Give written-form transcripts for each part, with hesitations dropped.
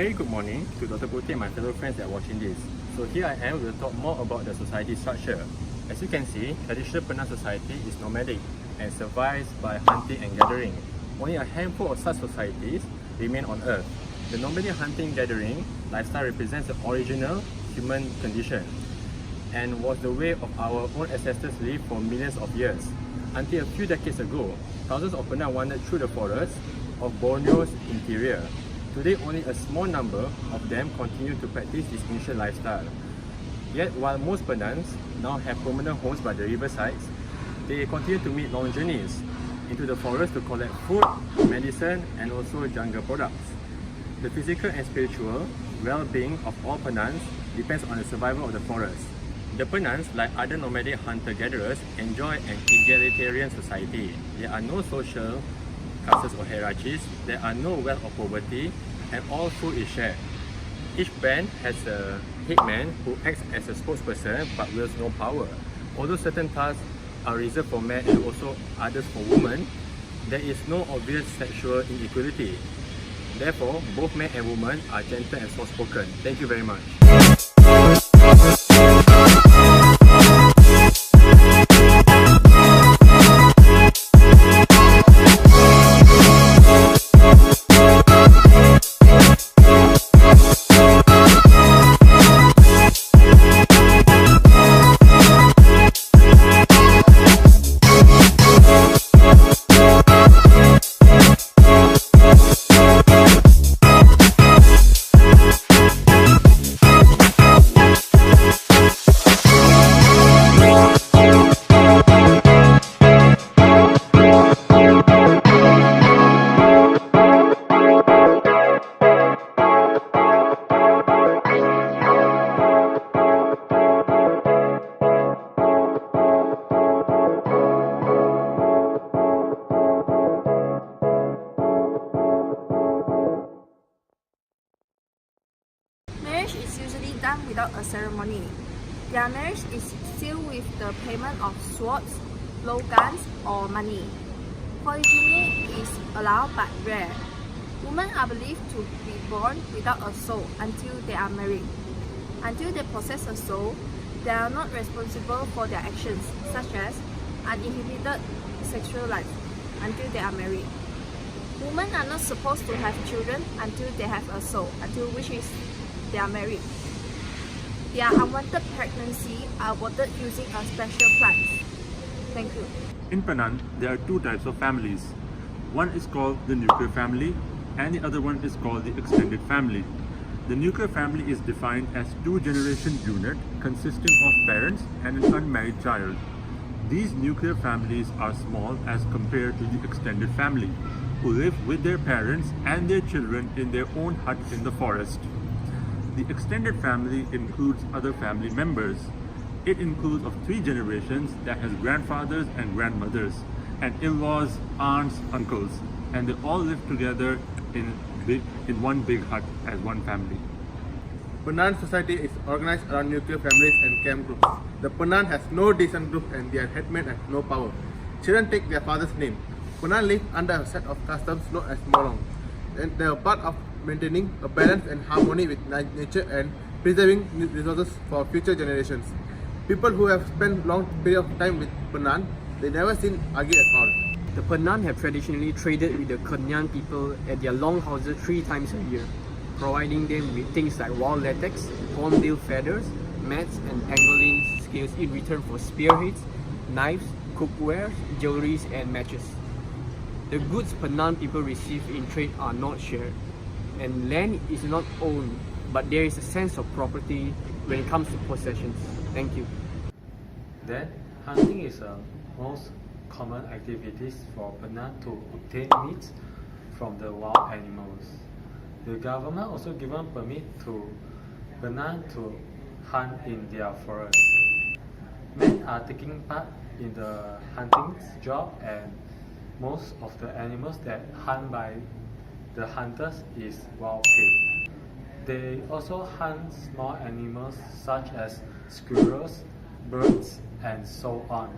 Very good morning to Dr. Putih and my fellow friends that are watching this. So here I am, we'll talk more about the society structure. As you can see, traditional Penan society is nomadic and survives by hunting and gathering. Only a handful of such societies remain on Earth. The nomadic hunting gathering lifestyle represents the original human condition and was the way of our own ancestors lived for millions of years. Until a few decades ago, thousands of Penan wandered through the forests of Borneo's interior. Today, only a small number of them continue to practice this ancient lifestyle. Yet, while most Penans now have permanent homes by the riversides, they continue to make long journeys into the forest to collect food, medicine, and also jungle products. The physical and spiritual well-being of all Penans depends on the survival of the forest. The Penans, like other nomadic hunter-gatherers, enjoy an egalitarian society. There are no social castes or hierarchies, there are no wealth or poverty, and all food is shared. Each band has a headman who acts as a spokesperson but wields no power. Although certain tasks are reserved for men and also others for women, there is no obvious sexual inequality. Therefore, both men and women are gentle and soft-spoken. Thank you very much. Marriage is usually done without a ceremony. Their marriage is sealed with the payment of swords, blowguns, or money. Polygyny is allowed but rare. Women are believed to be born without a soul until they are married. Until they possess a soul, they are not responsible for their actions, such as uninhibited sexual life, until they are married. Women are not supposed to have children until they have a soul, until which is they are married. Their unwanted pregnancy are aborted using a special plant. Thank you. In Penan, there are two types of families. One is called the nuclear family and the other one is called the extended family. The nuclear family is defined as two-generation unit consisting of parents and an unmarried child. These nuclear families are small as compared to the extended family, who live with their parents and their children in their own hut in the forest. The extended family includes other family members. It includes of three generations that has grandfathers and grandmothers, and in-laws, aunts, uncles, and they all live together in one big hut as one family. Penan society is organized around nuclear families and camp groups. The Penan has no descent group and their headman has no power. Children take their father's name. Penan live under a set of customs known as molong, and they are part of maintaining a balance and harmony with nature and preserving resources for future generations. People who have spent long period of time with Penan, they never seen argue at all. The Penan have traditionally traded with the Kenyan people at their longhouses 3 times a year, providing them with things like wild latex, hornbill feathers, mats, and pangolin scales in return for spearheads, knives, cookware, jewelries, and matches. The goods Penan people receive in trade are not shared, and land is not owned, but there is a sense of property when it comes to possessions. Thank you. Then, hunting is the most common activities for Penan to obtain meat from the wild animals. The government also given permit to Penan to hunt in their forest. Men are taking part in the hunting job, and most of the animals that hunt by the hunters is wild pig. They also hunt small animals such as squirrels, birds, and so on.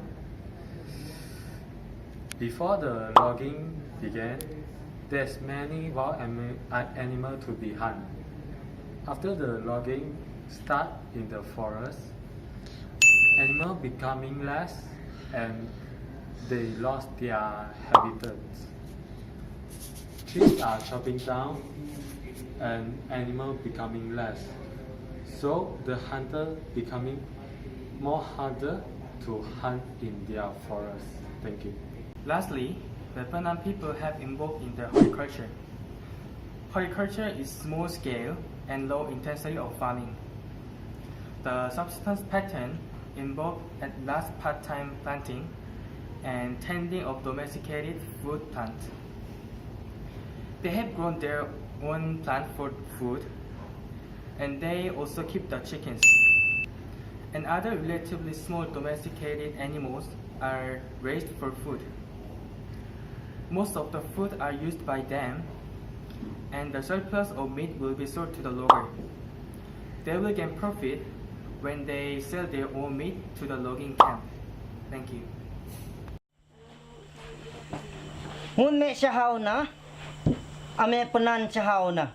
Before the logging began, there's many wild animals to be hunted. After the logging start in the forest, animals becoming less and they lost their habitats. Trees are chopping down and animals becoming less. So the hunter becoming more harder to hunt in their forest. Thank you. Lastly, the Penan people have involved in the horticulture. Horticulture is small scale and low intensity of farming. The subsistence pattern involved at last part-time planting and tending of domesticated fruit plants. They have grown their own plant for food, and they also keep the chickens. And other relatively small domesticated animals are raised for food. Most of the food are used by them, and the surplus of meat will be sold to the logger. They will gain profit when they sell their own meat to the logging camp. Thank you. Mun me sahaw na, ame Penan sahaw na.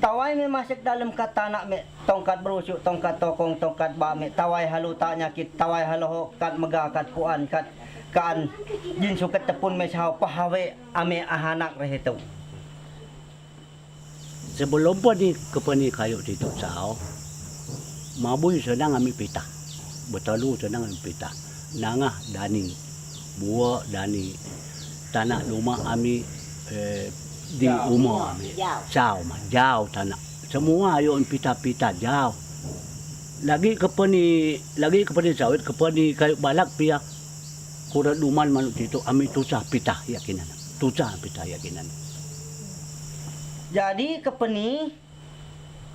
Tawai me masuk dalam katana me tongkat berusuk, tongkat tokong, tongkat ba me tawai haluta nyakit, tawai haloho kat mega kat puan kat kaan jin suket tepun me sahaw pahawe ame ahanak rehetu. Sebelum pun di kepeni kayu itu sao, mabui sedang ambil pita, bertalu sedang ambil pita, nangah dani, buah dani, tanah rumah ambil di rumah ambil, jauh tanah, semua ayo pita-pita jauh. Lagi kepeni sawit, kepeni kayu balak pia, kuda duman manut itu ambil tusah pita yakinan, Jadi kepeni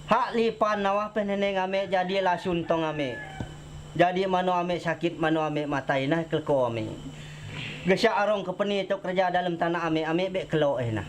hak lipan nawah peneneng ame jadi lasun tong ame. Jadi mano ame sakit, mano ame matai nah kelko ame. Gesya arong kepeni itu kerja dalam tanah ame be kelo nah.